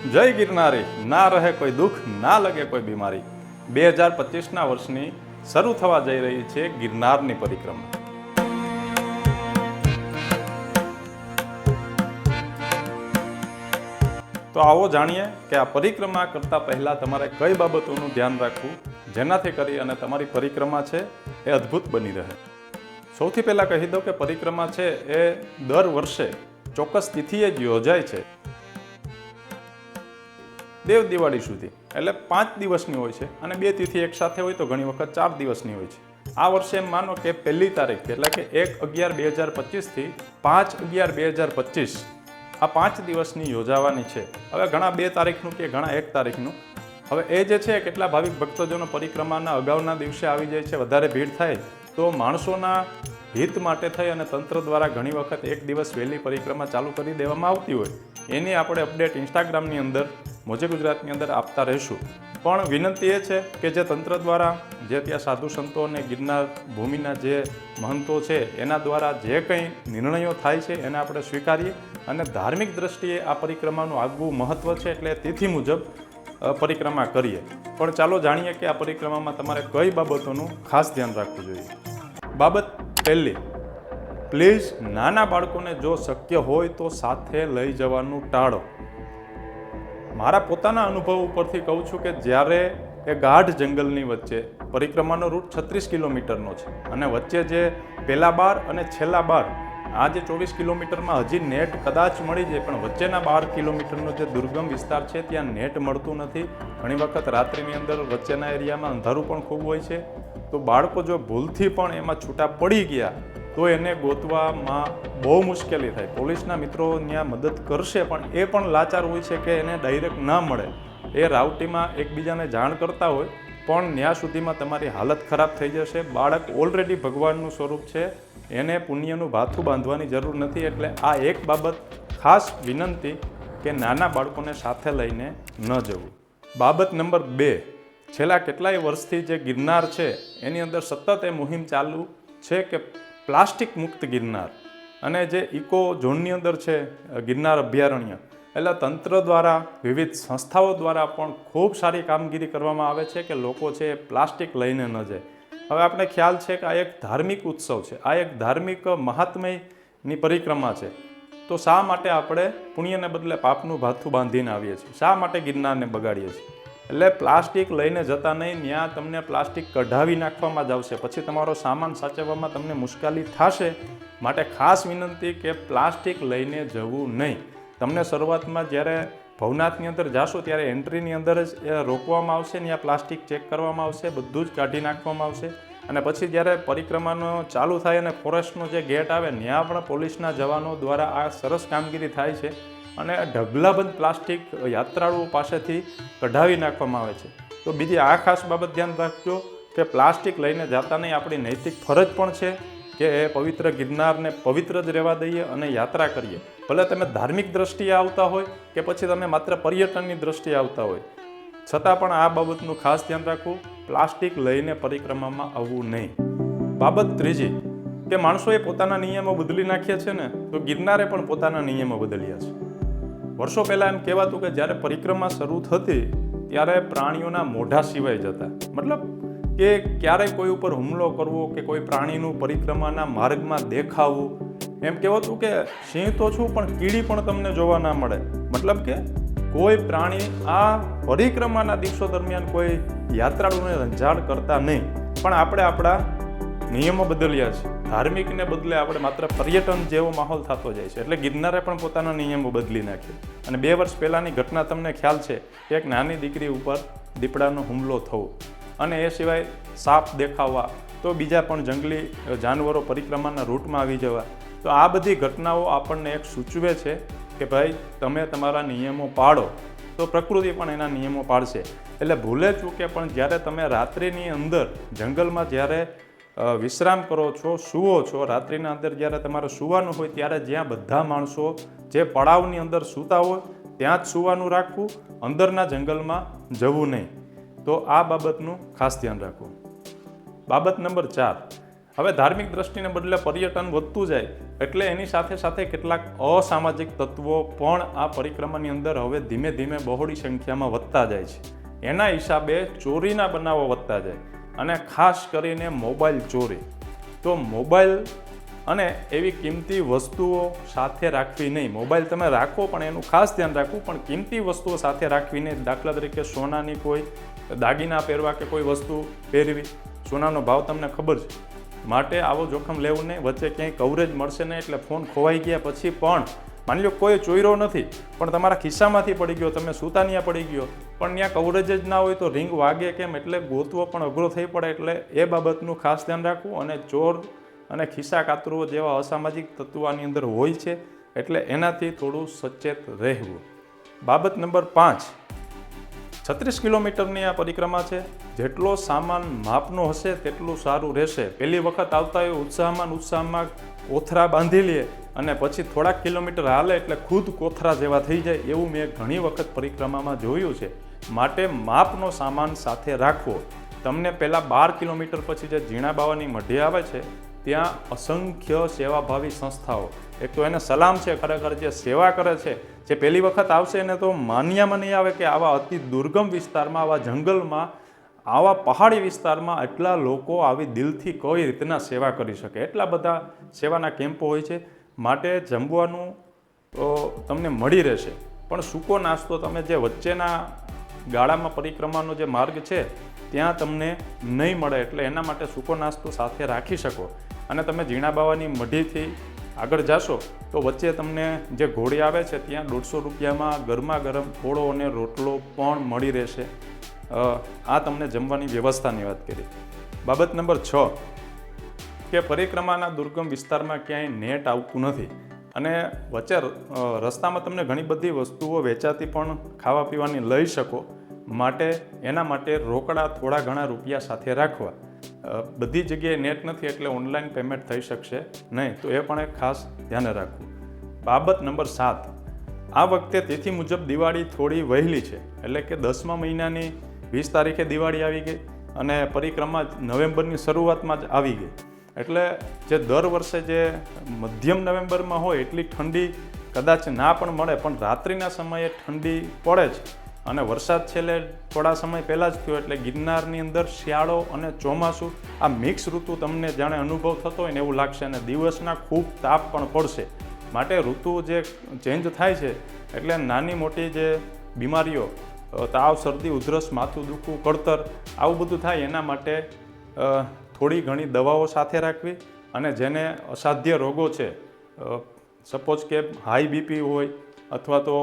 જય ગિરનારી, ના રહે કોઈ દુઃખ, ના લગે કોઈ બીમારી. 2025ના વર્ષની શરૂ થવા જઈ રહી છે ગિરનારની પરિક્રમા. તો આવો જાણીએ કે આ પરિક્રમા કરતા પહેલા તમારે કઈ બાબતોનું ધ્યાન રાખવું જેનાથી કરી અને તમારી પરિક્રમા છે એ અદ્ભુત બની રહે. સૌથી પહેલા કહી દઉં કે પરિક્રમા છે એ દર વર્ષે ચોક્કસ તિથિએ જ યોજાય છે. દેવ દિવાળી સુધી, એટલે 5 દિવસની હોય છે અને 2 તિથિ એક સાથે હોય તો ઘણી વખત 4 દિવસની હોય છે. આ વર્ષે એમ માનો કે 1લી તારીખ એટલે કે 1/11/2025 થી 5/11/2025 આ 5 દિવસની યોજાવાની છે. હવે ઘણા 2 તારીખનું કે ઘણા 1 તારીખનું. હવે એ જે છે કેટલા ભાવિક ભક્તજનો પરિક્રમાના અગાઉના દિવસે આવી જાય છે, વધારે ભીડ થાય તો માણસોના હિત માટે થઈ અને તંત્ર દ્વારા ઘણી વખત 1 દિવસ વહેલી પરિક્રમા ચાલુ કરી દેવામાં આવતી હોય. એની આપણે અપડેટ ઇન્સ્ટાગ્રામની અંદર મોજે ગુજરાતની અંદર આપતા રહીશું. પણ વિનંતી એ છે કે જે તંત્ર દ્વારા, જે ત્યાં સાધુ સંતો અને ગિરનાર ભૂમિના જે મહંતો છે એના દ્વારા જે કંઈ નિર્ણયો થાય છે એને આપણે સ્વીકારીએ અને ધાર્મિક દ્રષ્ટિએ આ પરિક્રમાનું આગવું મહત્ત્વ છે એટલે તિથિ મુજબ પરિક્રમા કરીએ. પણ ચાલો જાણીએ કે આ પરિક્રમામાં તમારે કઈ બાબતોનું ખાસ ધ્યાન રાખવું જોઈએ. બાબત પહેલી, પ્લીઝ નાના બાળકોને જો શક્ય હોય તો સાથે લઈ જવાનું ટાળો. મારા પોતાના અનુભવ ઉપરથી કહું છું કે જ્યારે એ ગાઢ જંગલની વચ્ચે પરિક્રમાનો રૂટ 36 કિલોમીટરનો છે અને વચ્ચે જે પહેલા બાર અને છેલ્લા બાર, આ જે 24 કિલોમીટરમાં હજી નેટ કદાચ મળી જાય પણ વચ્ચેના 12 કિલોમીટરનો જે દુર્ગમ વિસ્તાર છે ત્યાં નેટ મળતું નથી. ઘણી વખત રાત્રિની અંદર વચ્ચેના એરિયામાં અંધારું પણ ખૂબ હોય છે. તો બાળકો જો ભૂલથી પણ એમાં છૂટા પડી ગયા તો એને ગોતવામાં બહુ મુશ્કેલી થાય. પોલીસના મિત્રો ત્યાં મદદ કરશે પણ એ પણ લાચાર હોય છે કે એને ડાયરેક્ટ ના મળે. એ રાવટીમાં એકબીજાને જાણ કરતા હોય પણ ત્યાં સુધીમાં તમારી હાલત ખરાબ થઈ જશે. બાળક ઓલરેડી ભગવાનનું સ્વરૂપ છે, એને પુણ્યનું ભાથું બાંધવાની જરૂર નથી. એટલે આ એક બાબત ખાસ વિનંતી કે નાના બાળકોને સાથે લઈને ન જવું. બાબત નંબર 2, છેલ્લા કેટલાય વર્ષથી જે ગિરનાર છે એની અંદર સતત એ મુહિમ ચાલુ છે કે પ્લાસ્ટિક મુક્ત ગિરનાર, અને જે ઇકો ઝોનની અંદર છે ગિરનાર અભયારણ્ય, એટલે તંત્ર દ્વારા વિવિધ સંસ્થાઓ દ્વારા પણ ખૂબ સારી કામગીરી કરવામાં આવે છે કે લોકો છે એ પ્લાસ્ટિક લઈને ન જાય. હવે આપણે ખ્યાલ છે કે આ એક ધાર્મિક ઉત્સવ છે, આ એક ધાર્મિક મહાત્મ્યની પરિક્રમા છે. તો શા માટે આપણે પુણ્યને બદલે પાપનું ભાથું બાંધીને આવીએ છીએ? શા માટે ગિરનારને બગાડીએ છીએ? એટલે પ્લાસ્ટિક લઈને જતા નહીં. ત્યાં તમને પ્લાસ્ટિક કઢાવી નાખવામાં જ આવશે, પછી તમારો સામાન સાચવવામાં તમને મુશ્કેલી થશે. માટે ખાસ વિનંતી કે પ્લાસ્ટિક લઈને જવું નહીં. તમને શરૂઆતમાં જ્યારે ભવનાથની અંદર જાશો ત્યારે એન્ટ્રીની અંદર જ રોકવામાં આવશે, ત્યાં પ્લાસ્ટિક ચેક કરવામાં આવશે, બધું જ કાઢી નાખવામાં આવશે. અને પછી જ્યારે પરિક્રમાનો ચાલુ થાય અને ફોરેસ્ટનો જે ગેટ આવે ત્યાં પણ પોલીસના જવાનો દ્વારા આ સરસ કામગીરી થાય છે અને ઢગલાબંધ પ્લાસ્ટિક યાત્રાળુઓ પાસેથી કઢાવી નાખવામાં આવે છે. તો બીજી આ ખાસ બાબત ધ્યાન રાખજો કે પ્લાસ્ટિક લઈને જતા નહીં. આપણી નૈતિક ફરજ પણ છે કે એ પવિત્ર ગિરનારને પવિત્ર જ રહેવા દઈએ અને યાત્રા કરીએ. ભલે તમે ધાર્મિક દ્રષ્ટિએ આવતા હોય કે પછી તમે માત્ર પર્યટનની દ્રષ્ટિએ આવતા હોય, છતાં પણ આ બાબતનું ખાસ ધ્યાન રાખવું, પ્લાસ્ટિક લઈને પરિક્રમામાં આવવું નહીં. બાબત ત્રીજી કે માણસોએ પોતાના નિયમો બદલી નાખ્યા છે ને, તો ગિરનારે પણ પોતાના નિયમો બદલ્યા છે. વર્ષો પહેલાં એમ કહેવાતું કે જ્યારે પરિક્રમા શરૂ થતી ત્યારે પ્રાણીઓના મોઢા સિવાય જતા. મતલબ કે ક્યારેય કોઈ ઉપર હુમલો કરવો કે કોઈ પ્રાણીનું પરિક્રમાના માર્ગમાં દેખાવું. એમ કહેવાતું કે સિંહ તો છું પણ કીડી પણ તમને જોવા ના મળે. મતલબ કે કોઈ પ્રાણી આ પરિક્રમાના દિવસો દરમિયાન કોઈ યાત્રાળુને રંજાડ કરતા નહીં. પણ આપણે આપણા નિયમો બદલ્યા છે. ધાર્મિકને બદલે આપણે માત્ર પર્યટન જેવો માહોલ થતો જાય છે. એટલે ગિરનારે પણ પોતાના નિયમો બદલી નાખ્યા. અને 2 વર્ષ પહેલાંની ઘટના તમને ખ્યાલ છે, એક નાની દીકરી ઉપર દીપડાનો હુમલો થવો, અને એ સિવાય સાપ દેખાવા, તો બીજા પણ જંગલી જાનવરો પરિક્રમાના રૂટમાં આવી જવા. તો આ બધી ઘટનાઓ આપણને એક સૂચવે છે કે ભાઈ તમે તમારા નિયમો પાળો તો પ્રકૃતિ પણ એના નિયમો પાળશે. એટલે ભૂલે ચૂકે પણ જ્યારે તમે રાત્રિની અંદર જંગલમાં જ્યારે વિશ્રામ કરો છો, સૂવો છો, રાત્રિના અંદર જ્યારે તમારે સૂવાનું હોય ત્યારે જ્યાં બધા માણસો જે પડાવની અંદર સૂતા હોય ત્યાં જ સૂવાનું રાખવું, અંદરના જંગલમાં જવું નહીં. તો આ બાબતનું ખાસ ધ્યાન રાખવું. બાબત નંબર 4, હવે ધાર્મિક દ્રષ્ટિને બદલે પર્યટન વધતું જાય એટલે એની સાથે સાથે કેટલાક અસામાજિક તત્વો પણ આ પરિક્રમાની અંદર હવે ધીમે ધીમે બહોળી સંખ્યામાં વધતા જાય છે. એના હિસાબે ચોરીના બનાવો વધતા જાય અને ખાસ કરીને મોબાઈલ ચોરી. તો મોબાઈલ અને એવી કિંમતી વસ્તુઓ સાથે રાખવી નહીં. મોબાઈલ તમે રાખો પણ એનું ખાસ ધ્યાન રાખવું, પણ કિંમતી વસ્તુઓ સાથે રાખવી નહીં. દાખલા તરીકે સોનાની કોઈ દાગીના પહેરવા કે કોઈ વસ્તુ પહેરવી, સોનાનો ભાવ તમને ખબર છે, માટે આવો જોખમ લેવું નહીં. વચ્ચે ક્યાંય કવરેજ મળશે નહીં એટલે ફોન ખોવાઈ ગયા પછી પણ માની લો કોઈ ચોર્યો નથી પણ તમારા ખિસ્સામાંથી પડી ગયો, તમે સૂતા ત્યાં પડી ગયો પણ ત્યાં કવરેજ જ ના હોય તો રિંગ વાગે કેમ, એટલે ગોતવો પણ અઘરો થઈ પડે. એટલે એ બાબતનું ખાસ ધ્યાન રાખવું. અને ચોર અને ખિસ્સા કાતરો જેવા અસામાજિક તત્વો આની અંદર હોય છે એટલે એનાથી થોડું સચેત રહેવું. બાબત નંબર 5, 36 કિલોમીટરની આ પરિક્રમા છે. જેટલો સામાન માપનો હશે તેટલું સારું રહેશે. પહેલી વખત આવતા હોય ઉત્સાહમાં કોથરા બાંધી લે અને પછી થોડાક કિલોમીટર હાલે એટલે ખુદ કોથરા જેવા થઈ જાય, એવું મેં ઘણી વખત પરિક્રમામાં જોયું છે. માટે માપનો સામાન સાથે રાખવો. તમને પહેલાં 12 કિલોમીટર પછી જે ઝીણા બાવાની મઢી આવે છે ત્યાં અસંખ્ય સેવાભાવી સંસ્થાઓ, એક તો એને સલામ છે ખરેખર જે સેવા કરે છે. જે પહેલી વખત આવશે એને તો માન્યામાં નહીં આવે કે આવા અતિ દુર્ગમ વિસ્તારમાં, આવા જંગલમાં, આવા પહાડી વિસ્તારમાં એટલા લોકો આવી દિલથી કઈ રીતના સેવા કરી શકે. એટલા બધા સેવાના કેમ્પો હોય છે. માટે જમવાનું તમને મળી રહેશે પણ સૂકો નાસ્તો તમે જે વચ્ચેના ગાળામાં પરિક્રમાનો જે માર્ગ છે ત્યાં તમને નહીં મળે. એટલે એના માટે સૂકો નાસ્તો સાથે રાખી શકો. અને તમે ઝીણા બાવાની મઢીથી આગળ જાશો તો વચ્ચે તમને જે ઘોડી આવે છે ત્યાં 150 રૂપિયામાં ગરમા ગરમ ફોળો અને રોટલો પણ મળી રહેશે. આ તમને જમવાની વ્યવસ્થાની વાત કરી. બાબત નંબર 6 કે પરિક્રમાના દુર્ગમ વિસ્તારમાં ક્યાંય નેટ આવતું નથી અને વચ્ચે રસ્તામાં તમને ઘણી બધી વસ્તુઓ વેચાતી પણ ખાવા પીવાની લઈ શકો. માટે એના માટે રોકડા થોડા ઘણા રૂપિયા સાથે રાખવા. બધી જગ્યાએ નેટ નથી એટલે ઓનલાઈન પેમેન્ટ થઈ શકશે નહીં, તો એ પણ એક ખાસ ધ્યાને રાખવું. બાબત નંબર 7, આ વખતે તિથિ મુજબ દિવાળી થોડી વહેલી છે. એટલે કે 10મા મહિનાની 20 તારીખે દિવાળી આવી ગઈ અને પરિક્રમા નવેમ્બરની શરૂઆતમાં જ આવી ગઈ. એટલે જે દર વર્ષે જે મધ્યમ નવેમ્બરમાં હોય એટલી ઠંડી કદાચ ના પણ મળે, પણ રાત્રિના સમયે ઠંડી પડે જ. અને વરસાદ છેલ્લે થોડા સમય પહેલાં જ થયો એટલે ગિરનારની અંદર શિયાળો અને ચોમાસું આ મિક્સ ઋતુ તમને જાણે અનુભવ થતો હોય ને એવું લાગશે. અને દિવસના ખૂબ તાપ પણ પડશે. માટે ઋતુ જે ચેન્જ થાય છે એટલે નાની મોટી જે બીમારીઓ, તાવ, શરદી, ઉધરસ, માથું દુખવું, કળતર, આવું બધું થાય એના માટે થોડી ઘણી દવાઓ સાથે રાખવી. અને જેને અસાધ્ય રોગો છે, સપોઝ કે હાઈ બીપી હોય અથવા તો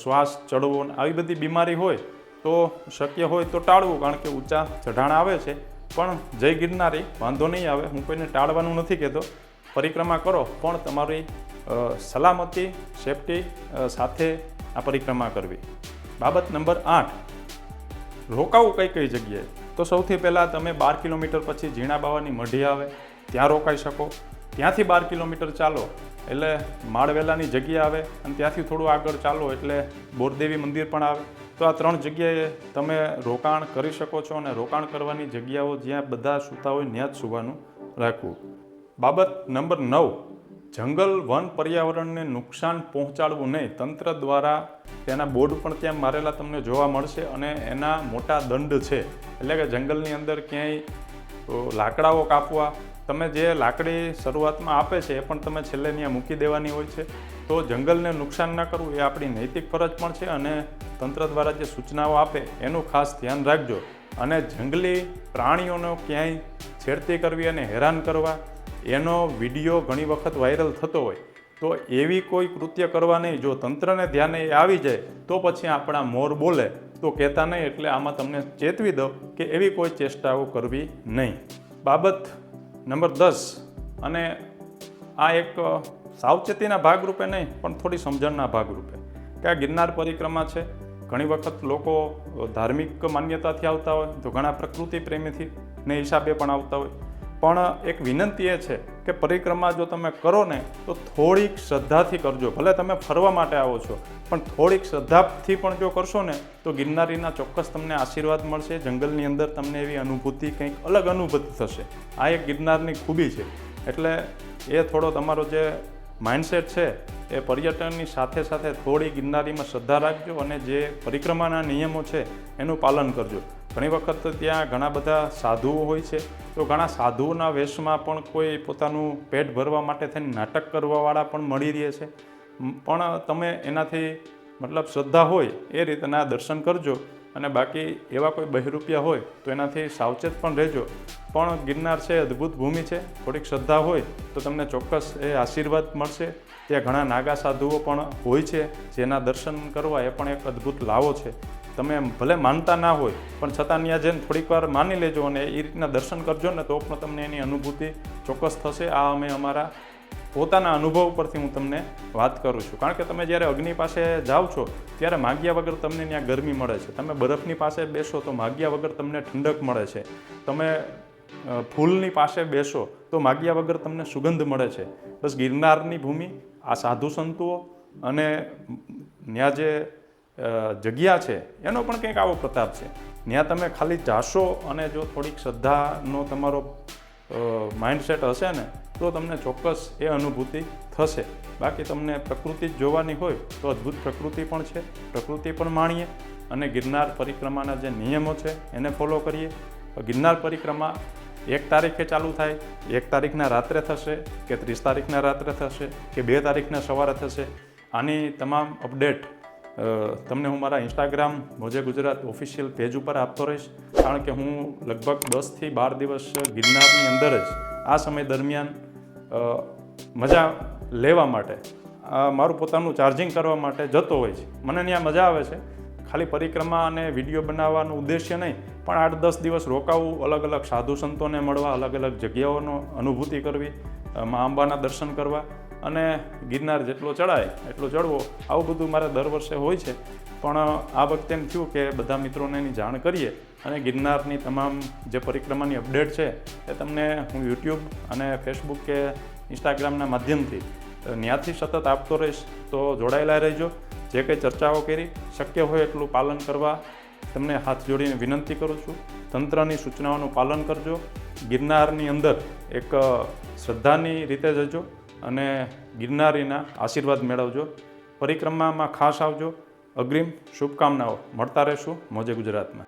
શ્વાસ ચડવો, આવી બધી બીમારી હોય તો શક્ય હોય તો ટાળવું, કારણ કે ઊંચા ચઢાણ આવે છે. પણ જય ગિરનારી, વાંધો નહીં આવે, હું કોઈને ટાળવાનું નથી કહેતો. પરિક્રમા કરો પણ તમારી સલામતી, સેફટી સાથે આ પરિક્રમા કરવી. બાબત નંબર 8, રોકાવું કઈ જગ્યાએ? તો સૌથી પહેલાં તમે 12 કિલોમીટર પછી ઝીણા બાવાની મઢી આવે ત્યાં રોકાઈ શકો. ત્યાંથી 12 કિલોમીટર ચાલો એટલે માળવેલાની જગ્યા આવે અને ત્યાંથી થોડું આગળ ચાલો એટલે બોરદેવી મંદિર પણ આવે. તો આ 3 જગ્યાએ તમે રોકાણ કરી શકો છો. અને રોકાણ કરવાની જગ્યાઓ જ્યાં બધા સૂતા હોય ત્યાં જ સૂવાનું રાખવું. બાબત નંબર 9, જંગલ વન પર્યાવરણને નુકસાન પહોંચાડવું નહીં. તંત્ર દ્વારા તેના બોર્ડ પણ ત્યાં મારેલા તમને જોવા મળશે અને એના મોટા દંડ છે. એટલે કે જંગલની અંદર ક્યાંય લાકડાઓ કાપવા, તમે જે લાકડી શરૂઆતમાં આપે છે એ પણ તમે છેલ્લે ત્યાં મૂકી દેવાની હોય છે. તો જંગલને નુકસાન ન કરવું એ આપણી નૈતિક ફરજ પણ છે. અને તંત્ર દ્વારા જે સૂચનાઓ આપે એનું ખાસ ધ્યાન રાખજો. અને જંગલી પ્રાણીઓનો ક્યાંય છેડતી કરવી અને હેરાન કરવા, એનો વિડીયો ઘણી વખત વાયરલ થતો હોય તો એવી કોઈ કૃત્ય કરવા નહીં. જો તંત્રને ધ્યાને એ આવી જાય તો પછી આપણા મોર બોલે તો કહેતા નહીં. એટલે આમાં તમને ચેતવી દો કે એવી કોઈ ચેષ્ટાઓ કરવી નહીં. બાબત નંબર 10, અને આ એક સાવચેતીના ભાગરૂપે નહીં પણ થોડી સમજણના ભાગરૂપે, કે આ ગિરનાર પરિક્રમા છે. ઘણી વખત લોકો ધાર્મિક માન્યતાથી આવતા હોય તો ઘણા પ્રકૃતિ પ્રેમીથી ને હિસાબે પણ આવતા હોય. પણ એક વિનંતી એ છે કે પરિક્રમા જો તમે કરો ને તો થોડીક શ્રદ્ધાથી કરજો. ભલે તમે ફરવા માટે આવો છો, પણ થોડીક શ્રદ્ધાથી પણ જો કરશો ને તો ગિરનારીના ચોક્કસ તમને આશીર્વાદ મળશે. જંગલની અંદર તમને એવી અનુભૂતિ, કંઈક અલગ અનુભૂતિ થશે. આ એક ગિરનારની ખૂબી છે. એટલે એ થોડો તમારો જે માઇન્ડસેટ છે એ પર્યટનની સાથે સાથે થોડી ગિરનારીમાં શ્રદ્ધા રાખજો અને જે પરિક્રમાના નિયમો છે એનું પાલન કરજો. ઘણી વખત ત્યાં ઘણા બધા સાધુઓ હોય છે, તો ઘણા સાધુઓના વેશમાં પણ કોઈ પોતાનું પેટ ભરવા માટે થઈને નાટક કરવાવાળા પણ મળી રહે છે. પણ તમે એનાથી મતલબ શ્રદ્ધા હોય એ રીતના દર્શન કરજો. અને બાકી એવા કોઈ બહિરૂપિયા હોય તો એનાથી સાવચેત પણ રહેજો. પણ ગિરનાર છે અદ્ભુત ભૂમિ છે. થોડીક શ્રદ્ધા હોય તો તમને ચોક્કસ એ આશીર્વાદ મળશે. ત્યાં ઘણા નાગા સાધુઓ પણ હોય છે, જેના દર્શન કરવા એ પણ એક અદ્ભુત લાવો છે. તમે ભલે માનતા ના હોય પણ છતાં ત્યાં જઈને થોડીક વાર માની લેજો અને એ રીતના દર્શન કરજો ને તો પણ તમને એની અનુભૂતિ ચોક્કસ થશે. આ અમે અમારા પોતાના અનુભવ પરથી હું તમને વાત કરું છું. કારણ કે તમે જ્યારે અગ્નિ પાસે જાઓ છો ત્યારે માગ્યા વગર તમને ત્યાં ગરમી મળે છે. તમે બરફની પાસે બેસો તો માગ્યા વગર તમને ઠંડક મળે છે. તમે ફૂલની પાસે બેસો તો માગ્યા વગર તમને સુગંધ મળે છે. બસ ગિરનારની ભૂમિ, આ સાધુ સંતો અને ત્યાં જે જગ્યા છે એનો પણ કંઈક આવો પ્રતાપ છે. ત્યાં તમે ખાલી જાશો અને જો થોડીક શ્રદ્ધાનો તમારો માઇન્ડસેટ હશે ને તો તમને ચોક્કસ એ અનુભૂતિ થશે. બાકી તમને પ્રકૃતિ જ જોવાની હોય તો અદ્ભુત પ્રકૃતિ પણ છે. પ્રકૃતિ પણ માણીએ અને ગિરનાર પરિક્રમાના જે નિયમો છે એને ફોલો કરીએ. ગિરનાર પરિક્રમા 1 તારીખે ચાલુ થાય, 1 તારીખના રાત્રે થશે કે 30 તારીખના રાત્રે થશે કે 2 તારીખના સવારે થશે. આની તમામ અપડેટ તમને હું મારા ઇન્સ્ટાગ્રામ મોજે ગુજરાત ઓફિશિયલ પેજ ઉપર આપતો રહીશ. કારણ કે હું લગભગ 10થી 12 દિવસ ગિરનારની અંદર જ આ સમય દરમિયાન મજા લેવા માટે, મારું પોતાનું ચાર્જિંગ કરવા માટે જતો હોય છે. મને ત્યાં મજા આવે છે. ખાલી પરિક્રમા અને વિડીયો બનાવવાનું ઉદ્દેશ્ય નહીં, પણ 8-10 દિવસ રોકાવું, અલગ અલગ સાધુ સંતોને મળવા, અલગ અલગ જગ્યાઓનો અનુભૂતિ કરવી, મા અંબાના દર્શન કરવા અને ગિરનાર જેટલો ચડાય એટલો ચડવો, આવું બધું મારે દર વર્ષે હોય છે. પણ આ વખતે એમ થયું કે બધા મિત્રોને એની જાણ કરીએ અને ગિરનારની તમામ જે પરિક્રમાની અપડેટ છે એ તમને હું યુટ્યુબ અને ફેસબુક કે ઇન્સ્ટાગ્રામના માધ્યમથી ત્યાંથી સતત આપતો રહીશ. તો જોડાયેલા રહેજો. જે કંઈ ચર્ચાઓ કરી શક્ય હોય એટલું પાલન કરવા તમને હાથ જોડીને વિનંતી કરું છું. તંત્રની સૂચનાઓનું પાલન કરજો. ગિરનારની અંદર એક શ્રદ્ધાની રીતે જજો અને ગિરનારીના આશીર્વાદ મેળવજો. પરિક્રમામાં ખાસ આવજો. અગ્રિમ શુભકામનાઓ. મળતા રહેશું મોજે ગુજરાતમાં.